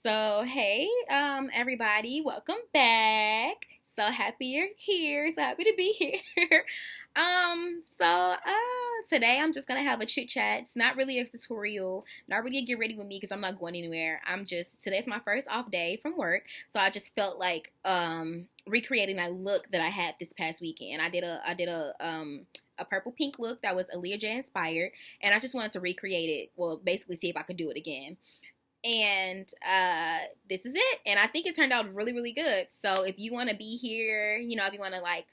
So, hey, everybody, welcome back. So happy you're here. So happy to be here. Today I'm just gonna have a chit chat. It's not really a tutorial, not really a get ready with me because I'm not going anywhere. Today's my first off day from work, so I just felt like recreating that look that I had this past weekend. I did a purple pink look that was Aaliyah Jay inspired, and I just wanted to recreate it. Well, basically see if I could do it again. And this is it. And I think it turned out really, really good. So if you want to be here, if you want to like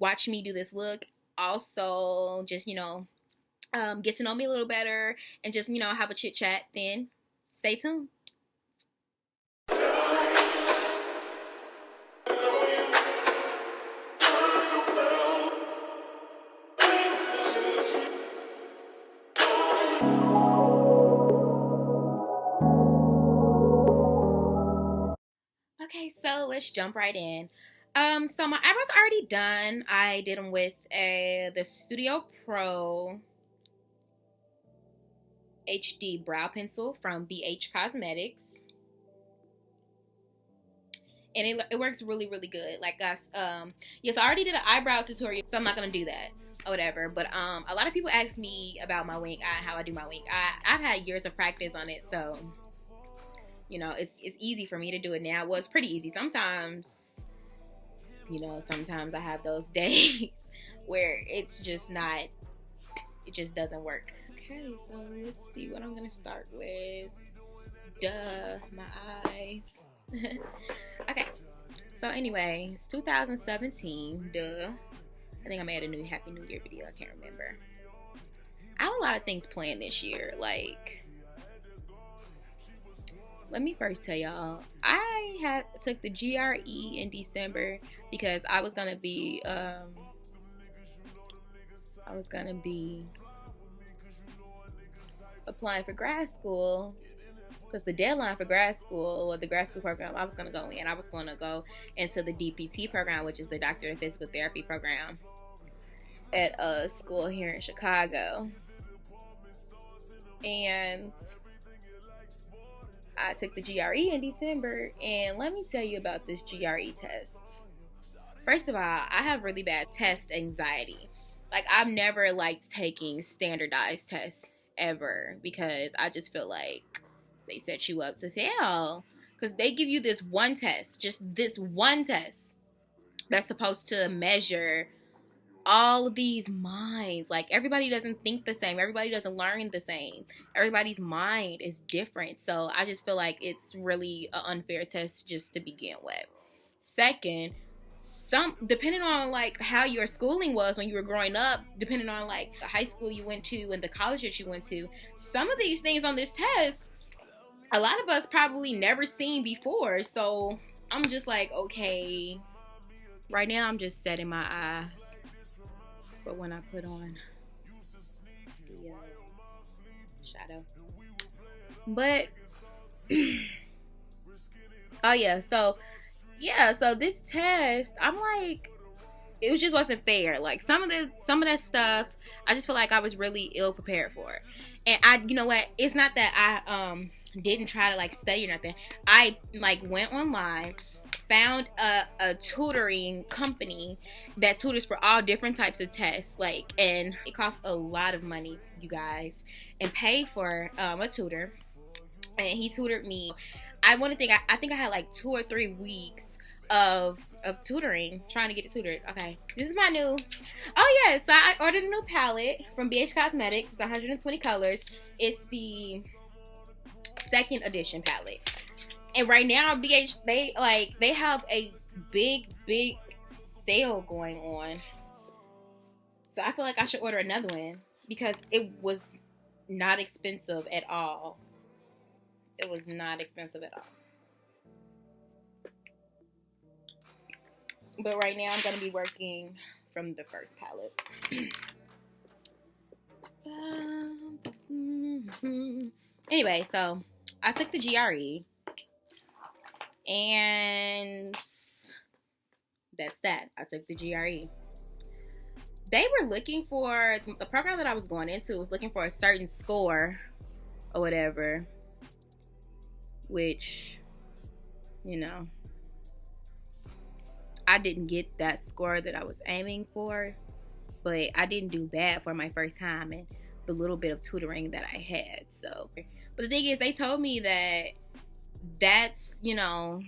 watch me do this look, also just, get to know me a little better and just, have a chit chat, then stay tuned. Okay, so let's jump right in. So my eyebrows are already done. I did them with the Studio Pro HD brow pencil from BH Cosmetics, and it works really, really good. Like guys, yes, I already did an eyebrow tutorial, so I'm not gonna do that or whatever. But a lot of people ask me about my wing eye, how I do my wing eye. I've had years of practice on it, so it's easy for me to do it now. Well, it's pretty easy. Sometimes I have those days where it's just not, it just doesn't work. Okay, so let's see what I'm gonna start with. Duh, my eyes. Okay, so anyway, it's 2017. Duh. I think I made a new Happy New Year video. I can't remember. I have a lot of things planned this year. Like, let me first tell y'all, I took the GRE in December because I was gonna be applying for grad school, because the deadline for grad school, or the grad school program I was gonna go into the DPT program, which is the Doctor of Physical Therapy program at a school here in Chicago. And I took the GRE in December, and let me tell you about this GRE test. First of all, I have really bad test anxiety. Like, I've never liked taking standardized tests ever, because I just feel like they set you up to fail. Because they give you this one test, just this one test, that's supposed to measure all of these minds. Like, everybody doesn't think the same. Everybody doesn't learn the same. Everybody's mind is different. So I just feel like it's really an unfair test just to begin with. Second, depending on like how your schooling was when you were growing up, depending on like the high school you went to and the college that you went to, some of these things on this test, a lot of us probably never seen before. So I'm just like, okay, right now I'm just setting my eyes. But when I put on the shadow, but so this test, I'm like, it just wasn't fair. Like, some of that stuff, I just feel like I was really ill prepared for it. And you know what? It's not that I didn't try to like study or nothing. I like went online, found a tutoring company that tutors for all different types of tests, like, and it costs a lot of money, you guys, and paid for a tutor, and he tutored me. I think I had like 2 or 3 weeks of tutoring, trying to get it tutored. Okay, this is my new, so I ordered a new palette from BH Cosmetics. It's 120 colors. It's the 2nd edition palette. And right now, BH, they have a big sale going on. So I feel like I should order another one, because it was not expensive at all. It was not expensive at all. But right now, I'm going to be working from the first palette. Anyway, so I took the GRE. And that's that. I took the GRE. They were looking for, the program that I was going into was looking for a certain score or whatever, which you know, I didn't get that score that I was aiming for, but I didn't do bad for my first time and the little bit of tutoring that I had. So, but the thing is, they told me that that's, you know,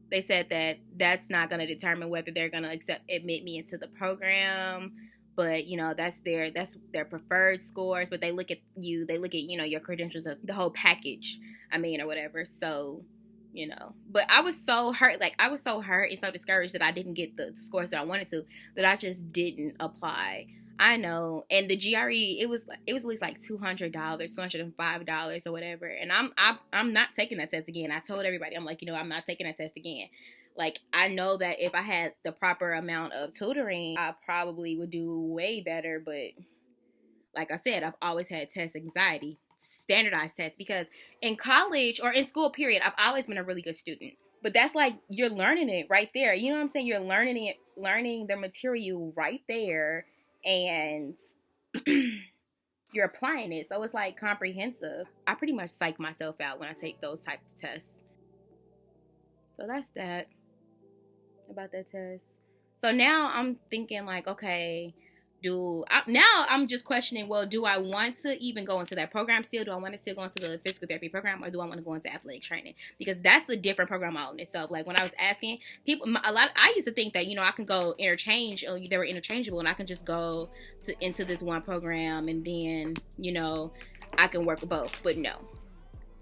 they said that that's not going to determine whether they're going to admit me into the program, but you know, that's their preferred scores. But they look at you, you know, your credentials, the whole package, I mean, or whatever. So, you know, but I was so hurt, like I was so hurt and so discouraged that I didn't get the scores that I wanted to, that I just didn't apply. I know, and the GRE, it was at least like $200, $205 or whatever. And I'm not taking that test again. I told everybody, I'm like, you know, I'm not taking that test again. Like, I know that if I had the proper amount of tutoring, I probably would do way better. But like I said, I've always had test anxiety, standardized tests, because in college or in school period, I've always been a really good student. But that's like, you're learning it right there. You know what I'm saying? You're learning the material right there, and you're applying it. So it's like comprehensive. I pretty much psych myself out when I take those types of tests. So that's that about that test. So now I'm thinking like, okay, now I'm just questioning, well, do I want to even go into that program still? Do I want to still go into the physical therapy program, or do I want to go into athletic training? Because that's a different program all in itself. Like, when I was asking people, I used to think that, you know, I can go they were interchangeable, and I can just go into this one program, and then, you know, I can work with both. But no.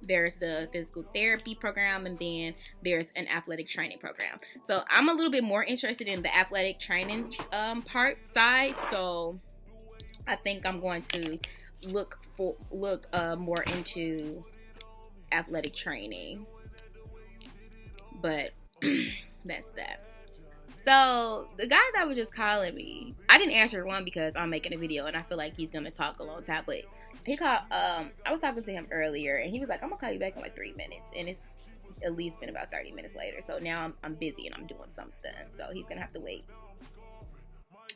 There's the physical therapy program, and then there's an athletic training program. So I'm a little bit more interested in the athletic training side. So I think I'm going to look more into athletic training. But that's that. So the guy that was just calling me, I didn't answer one because I'm making a video and I feel like he's gonna talk a long time, but he called, I was talking to him earlier, and he was like, I'm gonna call you back in like 3 minutes, and it's at least been about 30 minutes later. So now I'm busy and I'm doing something, so he's gonna have to wait.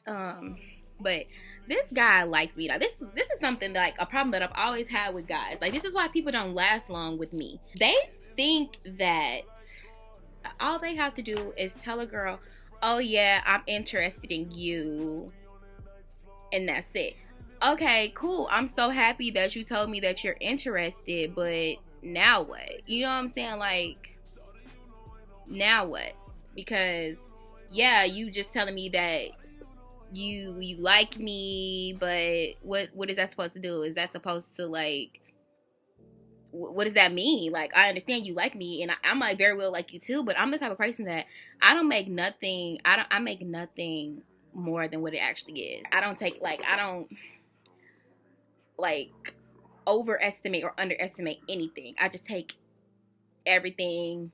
But this guy likes me. Now this is something like a problem that I've always had with guys. Like, this is why people don't last long with me. They think that all they have to do is tell a girl, oh yeah, I'm interested in you, and that's it. Okay, cool. I'm so happy that you told me that you're interested, but now what? You know what I'm saying? Like, now what? Because, yeah, you just telling me that you like me, but what is that supposed to do? Is that supposed to, like, what does that mean? Like, I understand you like me, and I might very well like you too, but I'm the type of person that I make nothing more than what it actually is. I don't like overestimate or underestimate anything. I just take everything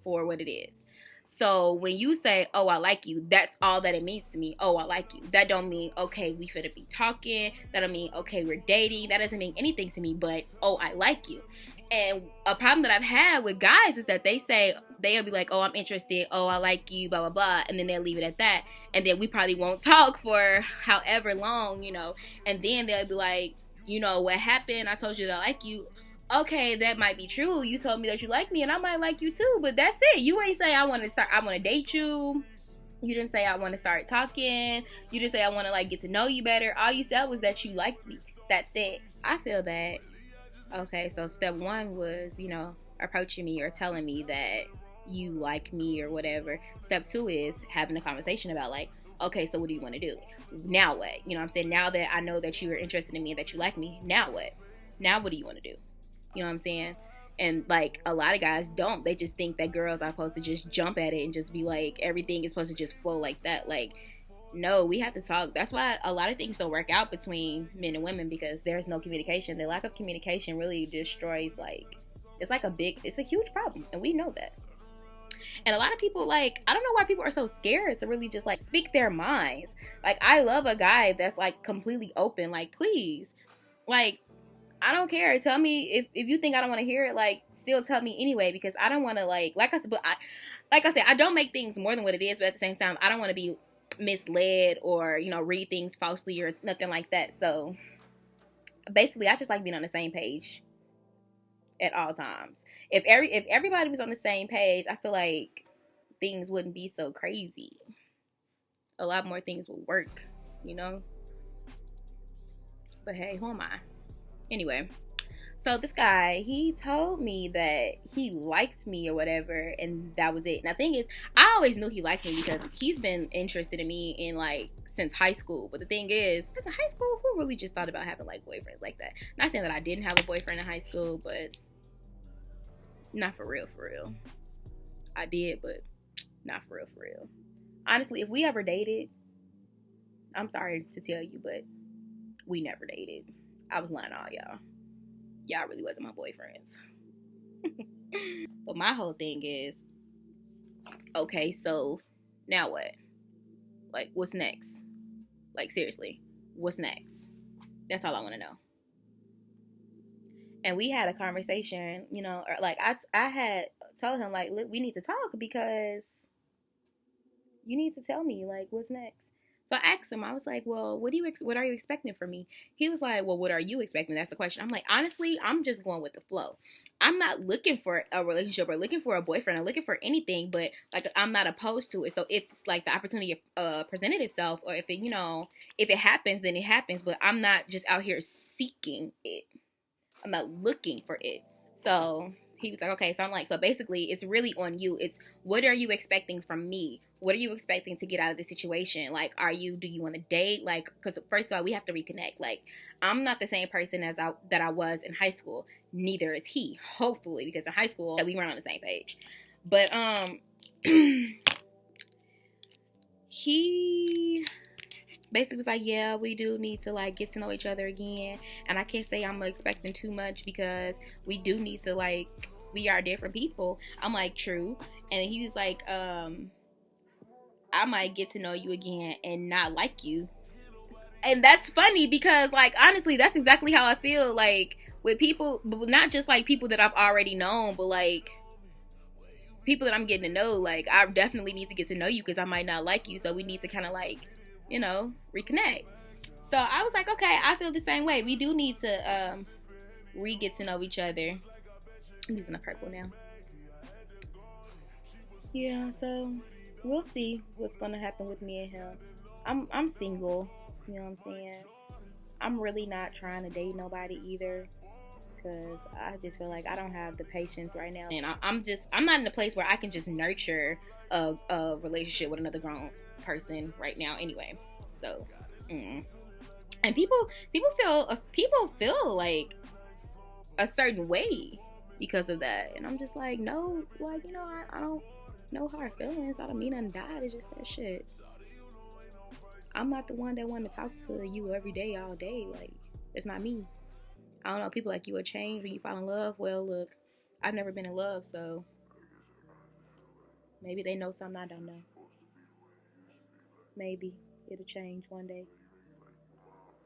for what it is. So when you say, oh, I like you, that's all that it means to me. Oh, I like you. That don't mean, okay, we finna be talking. That don't mean, okay, we're dating. That doesn't mean anything to me, but, oh, I like you. And a problem that I've had with guys is that they'll be like, oh, I'm interested. Oh, I like you, blah, blah, blah. And then they'll leave it at that. And then we probably won't talk for however long, you know. And then they'll be like, you know, what happened? I told you that I like you. Okay, that might be true. You told me that you like me, and I might like you too, but that's it. You ain't say I want to date you. You didn't say I want to start talking. You didn't say I want to, like, get to know you better. All you said was that you liked me. That's it. I feel that. Okay, so step one was, you know, approaching me or telling me that you like me or whatever. Step two is having a conversation about, like, okay, so what do you want to do? Now what? You know what I'm saying? Now that I know that you are interested in me and that you like me, now what? Now what do you want to do? You know what I'm saying? And, like, a lot of guys don't. They just think that girls are supposed to just jump at it and just be like, everything is supposed to just flow like that. Like, no, we have to talk. That's why a lot of things don't work out between men and women, because there's no communication. The lack of communication really destroys, like, it's a huge problem, and we know that. And a lot of people, like, I don't know why people are so scared to really just, like, speak their minds. Like, I love a guy that's, like, completely open. Like, please, like, I don't care. Tell me if you think I don't want to hear it, like, still tell me anyway, because I don't want to, like I said, I don't make things more than what it is, but at the same time, I don't want to be misled or, you know, read things falsely or nothing like that. So basically, I just like being on the same page at all times. If everybody was on the same page, I feel like things wouldn't be so crazy. A lot more things would work, you know? But hey, who am I? Anyway, so this guy, he told me that he liked me or whatever, and that was it. Now, the thing is, I always knew he liked me because he's been interested in me in like since high school. But the thing is, as a high school, who really just thought about having like boyfriends like that? Not saying that I didn't have a boyfriend in high school, but not for real, for real. I did, but not for real, for real. Honestly, if we ever dated, I'm sorry to tell you, but we never dated. I was lying to all y'all. Y'all really wasn't my boyfriends. But my whole thing is, okay, so now what? Like, what's next? Like, seriously, what's next? That's all I want to know. And we had a conversation, you know, or like I had told him, like, look, we need to talk because you need to tell me, like, what's next. So I asked him, I was like, well, what are you expecting from me? He was like, well, what are you expecting? That's the question. I'm like, honestly, I'm just going with the flow. I'm not looking for a relationship or looking for a boyfriend or looking for anything, but like, I'm not opposed to it. So if like the opportunity presented itself, or if it, you know, if it happens, then it happens, but I'm not just out here seeking it. I'm not looking for it. So he was like, okay. So I'm like, so basically it's really on you. It's what are you expecting from me? What are you expecting to get out of the situation? Like, do you want to date? Like, because first of all, we have to reconnect. Like, I'm not the same person that I was in high school. Neither is he, hopefully, because in high school we weren't on the same page. But he basically was like, yeah, we do need to like get to know each other again. And I can't say I'm expecting too much because we do need to, like, we are different people. I'm like, true. And he was like, I might get to know you again and not like you. And that's funny because, like, honestly, that's exactly how I feel, like, with people, but not just like people that I've already known, but like people that I'm getting to know. Like, I definitely need to get to know you because I might not like you, so we need to kind of like, you know, reconnect. So I was like, okay, I feel the same way. We do need to get to know each other. I'm using a purple now. Yeah, so we'll see what's gonna happen with me and him. I'm single, you know what I'm saying? I'm really not trying to date nobody either, because I just feel like I don't have the patience right now, and I'm not in a place where I can just nurture a relationship with another grown person right now anyway. So and people feel like a certain way because of that, and I'm just like, no, like, you know, I don't know hard feelings. I don't mean nothing bad. It's just that shit. I'm not the one that want to talk to you every day, all day. Like, it's not me. I don't know. People like, you will change when you fall in love. Well, look, I've never been in love, so maybe they know something I don't know. Maybe it'll change one day,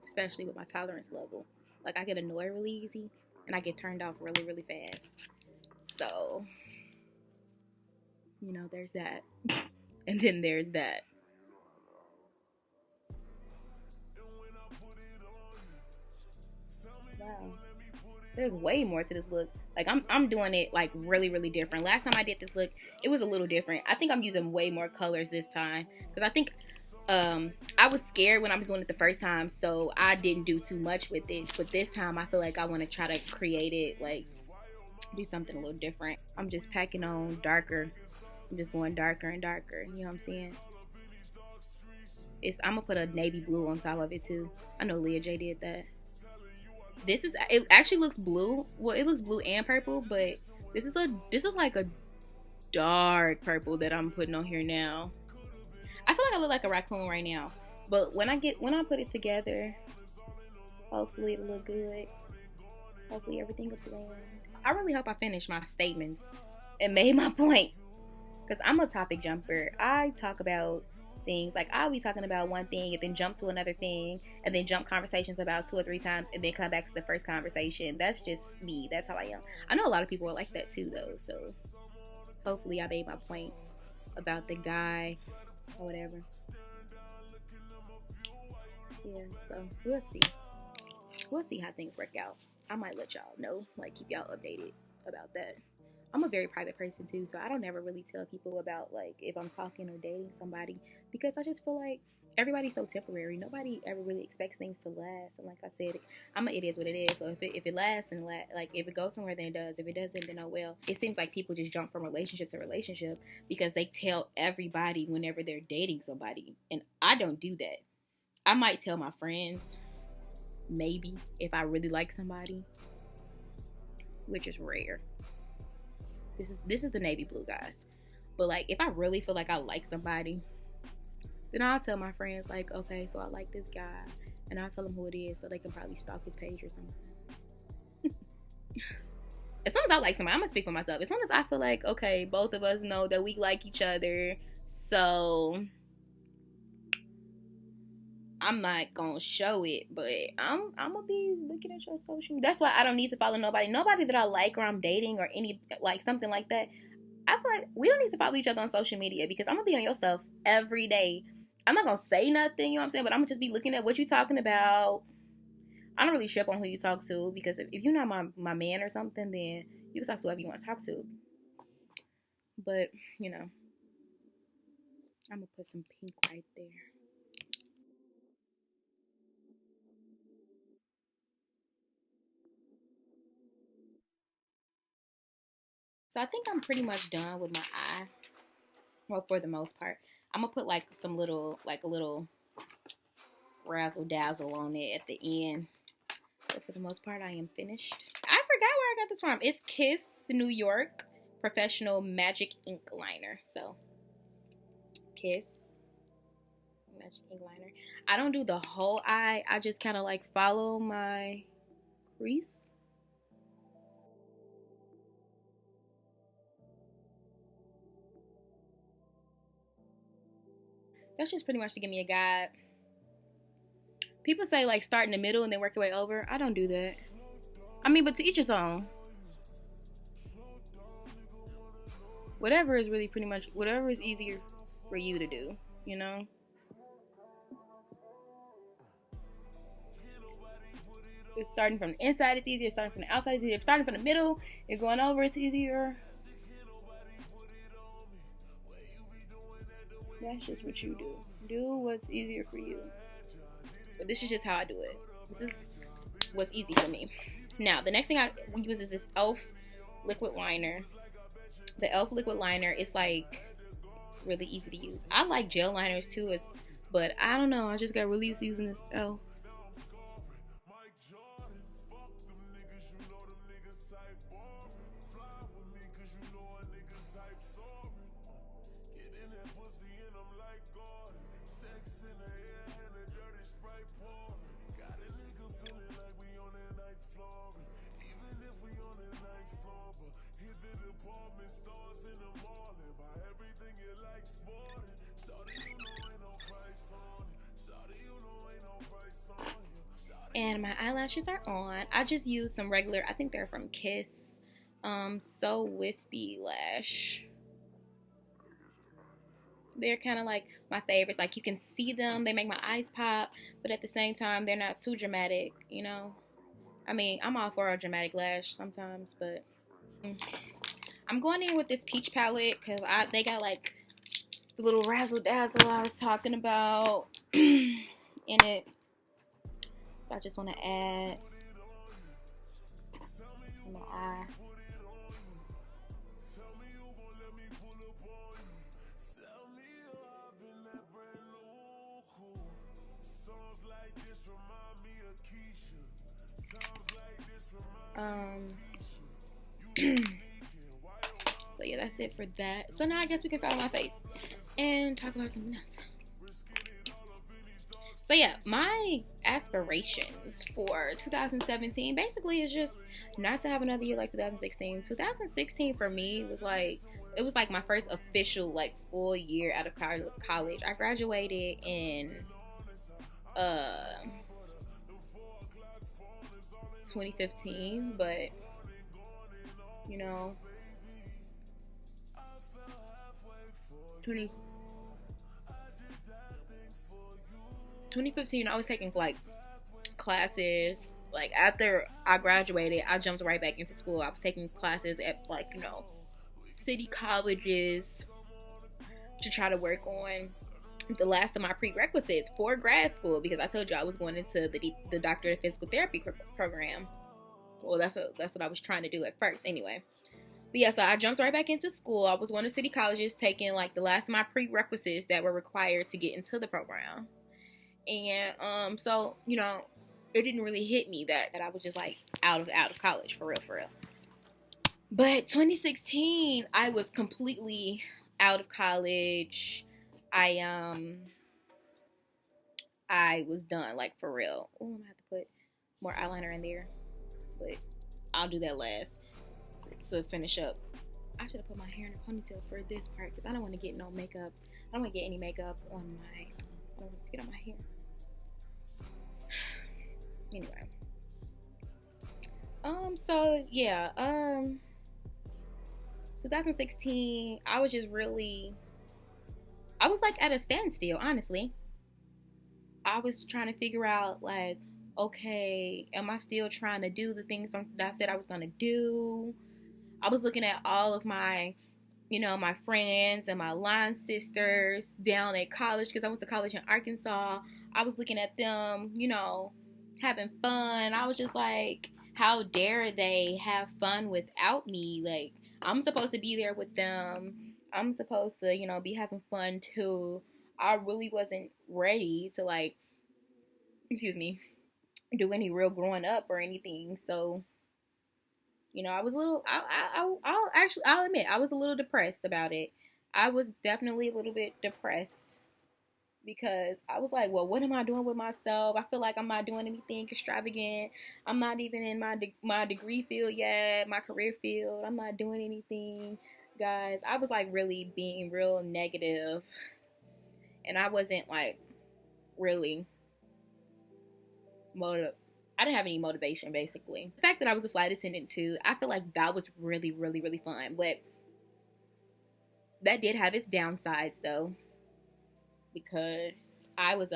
especially with my tolerance level. Like, I get annoyed really easy, and I get turned off really, really fast. So, you know, there's that. And then there's that. Wow. There's way more to this look. Like, I'm doing it like really, really different. Last time I did this look, it was a little different. I think I'm using way more colors this time, because I think I was scared when I was doing it the first time, so I didn't do too much with it. But this time I feel like I want to try to create it, like do something a little different. I'm just packing on darker. I'm just going darker and darker. You know what I'm saying? I'm gonna put a navy blue on top of it too. I know Aaliyah Jay did that. It actually looks blue. Well, it looks blue and purple, but this is like a dark purple that I'm putting on here now. I feel like I look like a raccoon right now, but when I put it together, hopefully it'll look good. Hopefully everything will blend. I really hope I finished my statements and made my point, because I'm a topic jumper. I talk about things, like I'll be talking about one thing and then jump to another thing and then jump conversations about 2 or 3 times and then come back to the first conversation. That's just me. That's how I am. I know a lot of people are like that too, though, so hopefully I made my point about the guy or whatever. Yeah, so we'll see how things work out. I might let y'all know, like keep y'all updated. about that. I'm a very private person too, so I don't ever really tell people about like if I'm talking or dating somebody, because I just feel like everybody's so temporary. Nobody ever really expects things to last. And like I said, it is what it is. So if it lasts, then like if it goes somewhere, then it does. If it doesn't, then oh well. It seems like people just jump from relationship to relationship because they tell everybody whenever they're dating somebody, and I don't do that. I might tell my friends, maybe, if I really like somebody, which is rare. This is the navy blue, guys. But like if I really feel like I like somebody, then I'll tell my friends like, okay, so I like this guy, and I'll tell them who it is so they can probably stalk his page or something. As soon as I like somebody, I'm gonna speak for myself. As soon as I feel like, okay, both of us know that we like each other, so I'm not gonna show it, but I'm gonna be looking at your social media. That's why I don't need to follow nobody that I like or I'm dating or any like something like that. I feel like we don't need to follow each other on social media because I'm gonna be on your stuff every day. I'm not gonna say nothing, you know what I'm saying, but I'm gonna just be looking at what you're talking about. I don't really trip on who you talk to, because if you're not my man or something, then you can talk to whoever you want to talk to. But you know, I'm gonna put some pink right there. So I think I'm pretty much done with my eye. Well, for the most part, I'm gonna put like some little, like a little razzle dazzle on it at the end. But for the most part, I am finished. I forgot where I got this from. It's Kiss New York Professional Magic Ink Liner. So Kiss Magic Ink Liner. I don't do the whole eye. I just kind of like follow my crease. That's just pretty much to give me a guide. People say like start in the middle and then work your way over. I don't do that. I mean, but to each his own. Whatever is really pretty much, whatever is easier for you to do, you know? If starting from the inside, it's easier. Starting from the outside, it's easier. If starting from the middle, if going over, it's easier. That's just what you do. Do what's easier for you. But this is just how I do it. This is what's easy for me. Now, the next thing I use is this e.l.f. liquid liner. The e.l.f. liquid liner is like really easy to use. I like gel liners too, but I don't know. I just got really used to using this e.l.f. And my eyelashes are on. I just use some regular, I think they're from Kiss, So Wispy Lash. They're kind of like my favorites. Like you can see them, they make my eyes pop, but at the same time, they're not too dramatic, you know? I mean, I'm all for a dramatic lash sometimes, but I'm going in with this peach palette because they got like the little razzle dazzle I was talking about in it. I just want to add in my eye. So yeah, that's it for that. So now I guess we can start on my face and talk about something else. So yeah, my aspirations for 2017 basically is just not to have another year like 2016. 2016 for me was like, it was like my first official like full year out of college. I graduated in 2015, but you know, 2015, I was taking like classes Like, after I graduated, I jumped right back into school. I was taking classes at, like, you know, city colleges to try to work on the last of my prerequisites for grad school, because I told you I was going into the doctor of physical therapy program. Well, that's what I was trying to do at first anyway. But yeah, so I jumped right back into school. I was going to city colleges, taking like the last of my prerequisites that were required to get into the program. And so, you know, it didn't really hit me that I was just like out of college, for real. But 2016, I was completely out of college. I was done, like, for real. Oh, I'm gonna have to put more eyeliner in there, but I'll do that last to finish up. I should have put my hair in a ponytail for this part, because I don't want to get no makeup. I don't want to get any makeup on my. I don't want to get on my hair. Anyway. So yeah. 2016, I was just really. I was like at a standstill, honestly. I was trying to figure out, like, okay, am I still trying to do the things that I said I was going to do? I was looking at all of my, you know, my friends and my line sisters down at college, because I went to college in Arkansas. I was looking at them, you know, having fun. I was just like, how dare they have fun without me? Like, I'm supposed to be there with them. I'm supposed to, you know, be having fun too. I really wasn't ready to, like, do any real growing up or anything. So, you know, I was a little, I'll admit, I was a little depressed about it. I was definitely a little bit depressed, because I was like, well, what am I doing with myself? I feel like I'm not doing anything extravagant. I'm not even in my degree field yet, my career field. I'm not doing anything, guys. I was like really being real negative, and I wasn't like really I didn't have any motivation, basically. The fact that I was a flight attendant too, I feel like that was really, really, really fun. But that did have its downsides though, because I was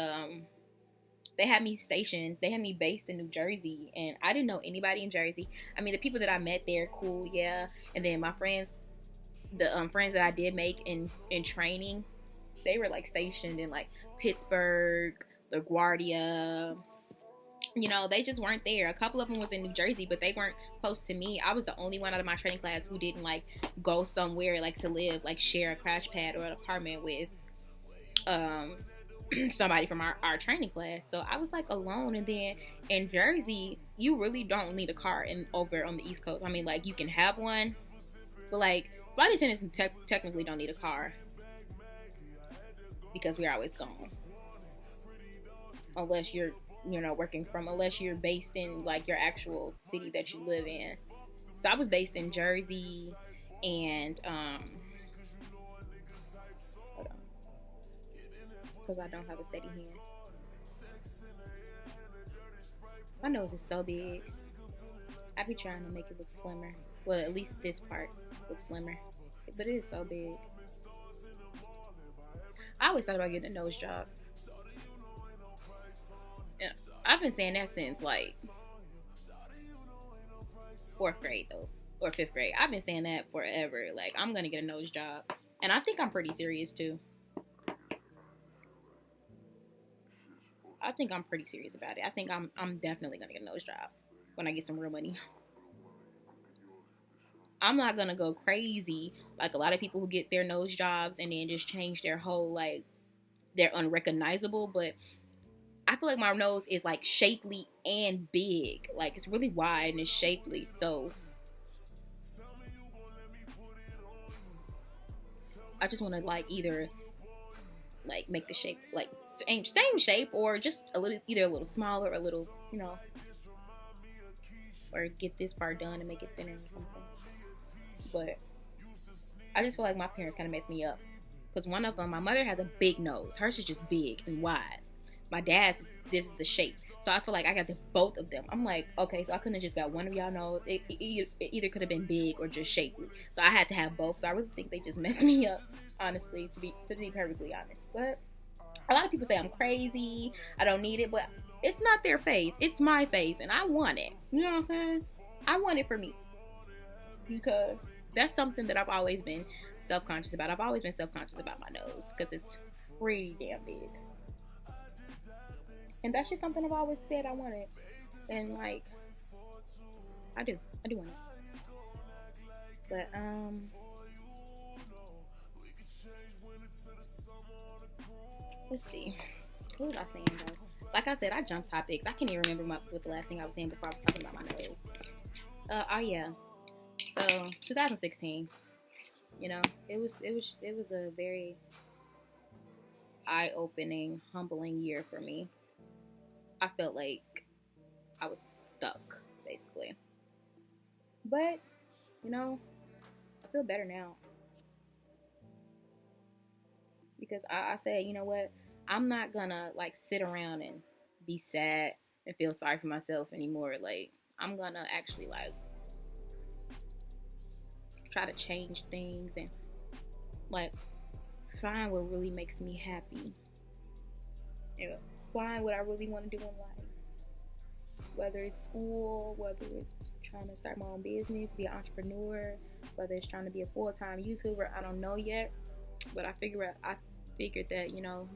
they had me based in New Jersey, and I didn't know anybody in Jersey. I mean, the people that I met there, cool, yeah. And then my friends, the friends that I did make in training, they were like stationed in like Pittsburgh, LaGuardia. You know, they just weren't there. A couple of them was in New Jersey, but they weren't close to me. I was the only one out of my training class who didn't like go somewhere like to live, like share a crash pad or an apartment with somebody from our training class. So I was like alone. And then in Jersey, you really don't need a car over on the East Coast. I mean, like, you can have one, but like flight attendants technically don't need a car, because we're always gone, unless you're, you know, unless you're based in like your actual city that you live in. So I was based in Jersey, and hold on, because I don't have a steady hand. My nose is so big. I be trying to make it look slimmer. Well, at least this part looks slimmer, but it is so big. I always thought about getting a nose job. Yeah, I've been saying that since like 4th grade though, or 5th grade. I've been saying that forever. Like, I'm gonna get a nose job, and I think I'm pretty serious too. I think I'm pretty serious about it. I think I'm definitely gonna get a nose job when I get some real money. I'm not gonna go crazy like a lot of people who get their nose jobs and then just change their whole, like, they're unrecognizable, but I feel like my nose is like shapely and big. Like, it's really wide and it's shapely, so I just want to like either like make the shape like same shape, or just either a little smaller or a little, you know, or get this part done and make it thinner or something. But I just feel like my parents kind of messed me up, because one of them, my mother has a big nose. Hers is just big and wide. My dad's, this is the shape. So I feel like I got both of them. I'm like, okay, so I couldn't have just got one of y'all nose. It either could have been big or just shapely. So I had to have both. So I really think they just messed me up, honestly, to be perfectly honest. But A lot of people say I'm crazy, I don't need it, but it's not their face. It's my face, and I want it. You know what I'm saying? I want it for me. Because that's something that I've always been self-conscious about. I've always been self-conscious about my nose because it's pretty damn big. And that's just something I've always said I wanted. And like, I do want it. But let's see. What was I saying though? Like I said, I jumped topics. I can't even remember what the last thing I was saying before I was talking about my nose. Oh yeah. So 2016. You know, it was a very eye-opening, humbling year for me. I felt like I was stuck, basically. But, you know, I feel better now. Because I said, you know what? I'm not gonna, like, sit around and be sad and feel sorry for myself anymore. Like, I'm gonna actually, like, try to change things and, like, find what really makes me happy. You know, find what I really want to do in life. Whether it's school, whether it's trying to start my own business, be an entrepreneur, whether it's trying to be a full-time YouTuber, I don't know yet. But I figured that, you know,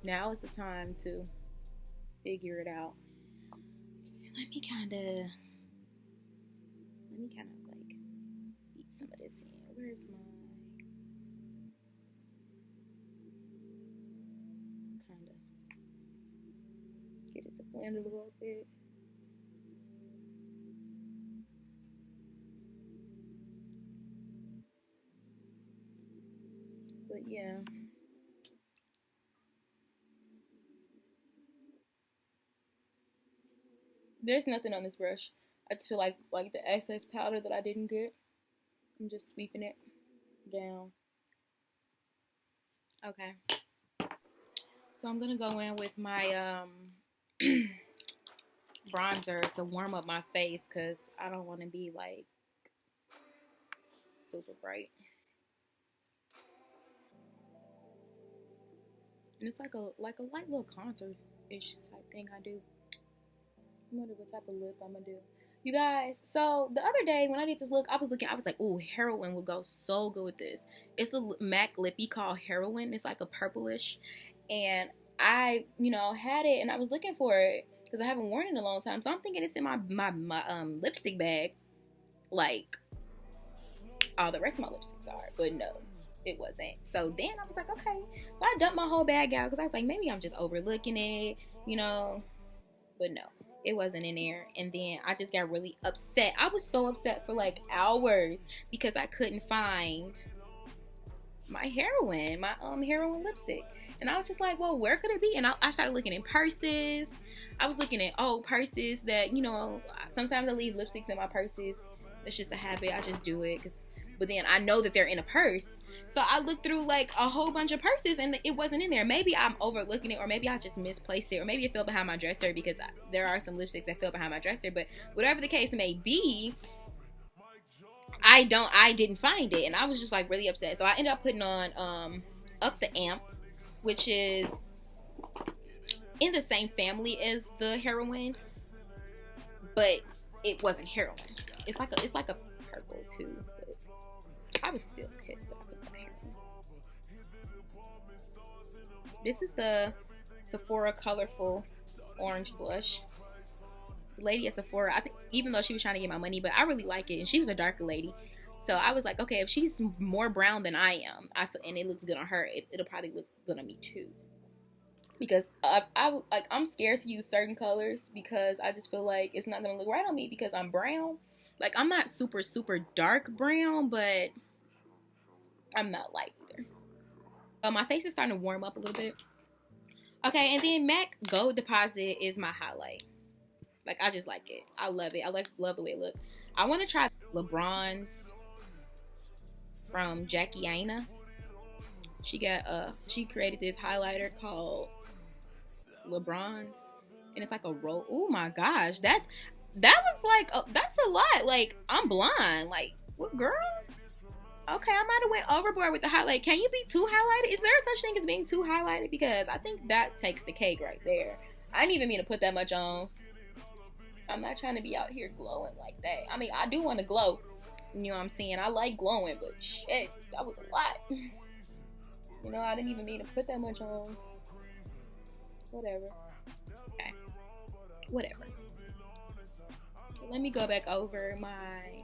now is the time to figure it out. Let me kind of like beat some of this in. Where's my kind of get it to blend a little bit. But yeah. There's nothing on this brush. I just feel like the excess powder that I didn't get. I'm just sweeping it down. Okay. So I'm gonna go in with my bronzer to warm up my face because I don't want to be like super bright. And it's like a light little contour-ish type thing I do. I wonder what type of lip I'm gonna do. You guys, so the other day when I did this look, I was like, ooh, heroin would go so good with this. It's a MAC lippy called Heroin. It's like a purplish. And I, you know, had it and I was looking for it because I haven't worn it in a long time. So I'm thinking it's in my lipstick bag. Like all the rest of my lipsticks are. But no, it wasn't. So then I was like, okay. So I dumped my whole bag out because I was like, maybe I'm just overlooking it, you know. But no, it wasn't in there. And then I just got really upset. I was so upset for like hours because I couldn't find my heroin, heroin lipstick. And I was just like, well, where could it be? And I started looking in purses. I was looking at old purses that, you know, sometimes I leave lipsticks in my purses. It's just a habit. I just do it. But then I know that they're in a purse. So I looked through like a whole bunch of purses and it wasn't in there. Maybe I'm overlooking it, or maybe I just misplaced it, or maybe it fell behind my dresser because there are some lipsticks that fell behind my dresser. But whatever the case may be, I didn't find it, and I was just like really upset. So I ended up putting on Up the Amp, which is in the same family as the heroin, but it wasn't heroin. It's like a purple too. But I was still pissed that I couldn't find heroin. This is the Sephora Colorful Orange Blush. The lady at Sephora, I think, even though she was trying to get my money, but I really like it, and she was a darker lady. So I was like, okay, if she's more brown than I am, and it looks good on her, it'll probably look good on me too. Because I'm scared to use certain colors because I just feel like it's not gonna look right on me because I'm brown. Like, I'm not super dark brown, but I'm not light either. My face is starting to warm up a little bit. Okay, and then MAC Gold Deposit is my highlight. Like, I just like it. I love it. I love the way it looks. I want to try LeBron's from Jackie Aina. She created this highlighter called LeBron's, and it's like a roll. Oh my gosh, that was like that's a lot. Like, I'm blind. Like, what, girl? Okay, I might have went overboard with the highlight. Can you be too highlighted? Is there such thing as being too highlighted? Because I think that takes the cake right there. I didn't even mean to put that much on. I'm not trying to be out here glowing like that. I mean, I do want to glow. You know what I'm saying? I like glowing, but shit, that was a lot. You know, I didn't even mean to put that much on. Whatever. Okay. Whatever. So let me go back over my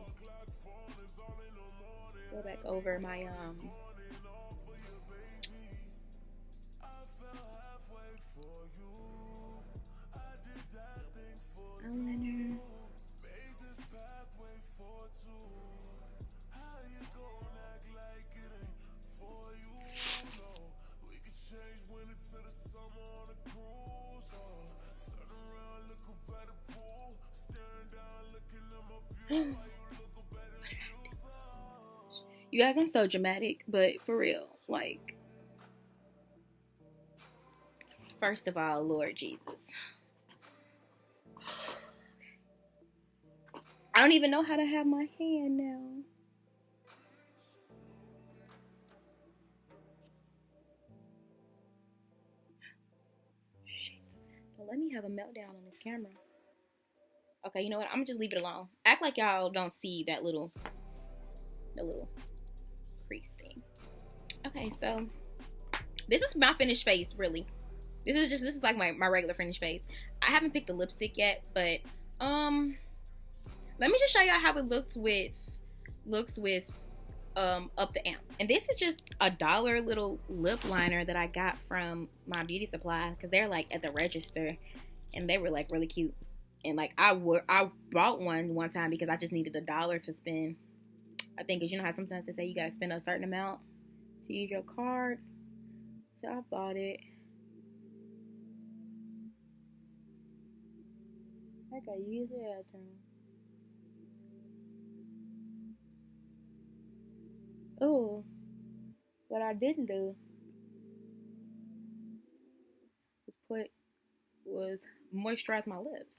eyeliner. You guys, I'm so dramatic, but for real, like, first of all, Lord Jesus. I don't even know how to have my hand now. Shit. Don't let me have a meltdown on this camera. Okay, you know what? I'm gonna just leave it alone. Act like y'all don't see that little crease thing. Okay, so this is my finished face, really. This is like my regular finished face. I haven't picked a lipstick yet, but let me just show y'all how it looks with Up the Amp. And this is just $1 little lip liner that I got from my beauty supply, because they're like at the register and they were like really cute. And like I bought one time because I just needed $1 to spend. I think, because you know how sometimes they say you gotta spend a certain amount to use your card. So I bought it. I gotta use it all the time. Oh, what I didn't do was moisturize my lips.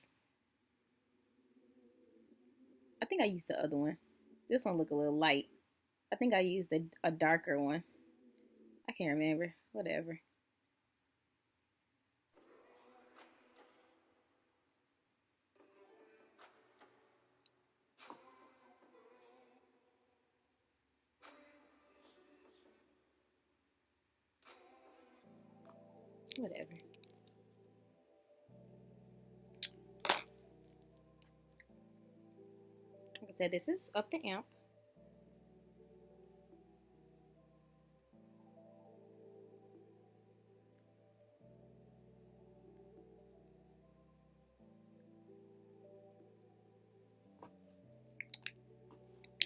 I think I used the other one. This one look a little light. I think I used a darker one. I can't remember. Whatever. Whatever. Like I said, this is Up the Amp.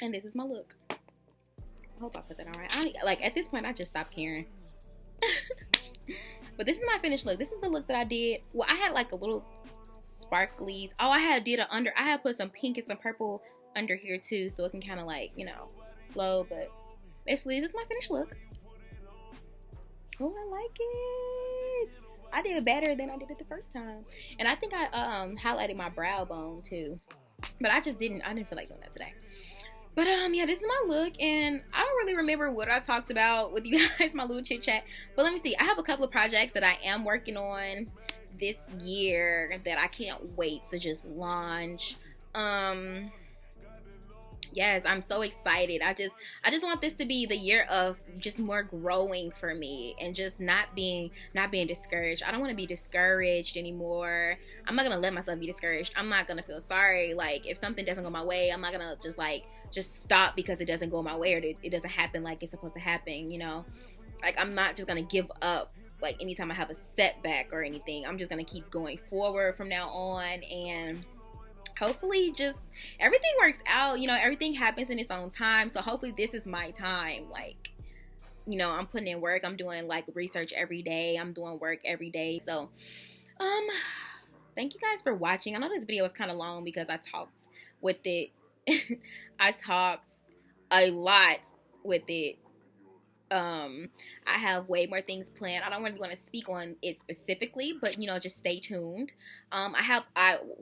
And this is my look. I hope I put that on right. Like at this point, I just stopped caring. But this is my finished look. This is the look that I did. Well, I had like a little sparklies. Oh, I had put some pink and some purple under here too, so it can kind of like, you know, flow. But basically, this is my finished look. Oh, I like it. I did it better than I did it the first time. And I think I highlighted my brow bone too. But I didn't feel like doing that today. But yeah, this is my look, and I don't really remember what I talked about with you guys, my little chit chat. But let me see. I have a couple of projects that I am working on this year that I can't wait to just launch. Yes, I'm so excited. I just want this to be the year of just more growing for me and just not being discouraged. I don't want to be discouraged anymore. I'm not gonna let myself be discouraged. I'm not gonna feel sorry. Like if something doesn't go my way, I'm not gonna just stop because it doesn't go my way or it doesn't happen like it's supposed to happen, you know? Like I'm not just gonna give up like anytime I have a setback or anything. I'm just gonna keep going forward from now on, and hopefully just everything works out, you know, everything happens in its own time. So hopefully this is my time. Like, you know, I'm putting in work, I'm doing like research every day, I'm doing work every day. So thank you guys for watching. I know this video was kind of long because I talked with it. I talked a lot with it. I have way more things planned. I don't really want to speak on it specifically, but you know, just stay tuned. I have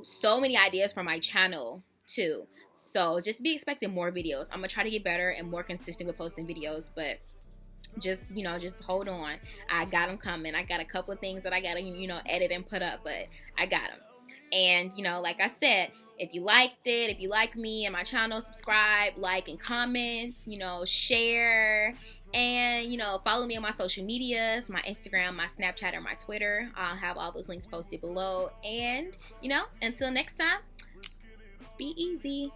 so many ideas for my channel too, So just be expecting more videos. I'm gonna try to get better and more consistent with posting videos, but just, you know, just hold on. I got them coming. I got a couple of things that I gotta, you know, edit and put up, but I got them. And, you know, like I said, if you liked it, if you like me and my channel, subscribe, like, and comment, you know, share, and, you know, follow me on my social medias, my Instagram, my Snapchat, or my Twitter. I'll have all those links posted below. And, you know, until next time, be easy.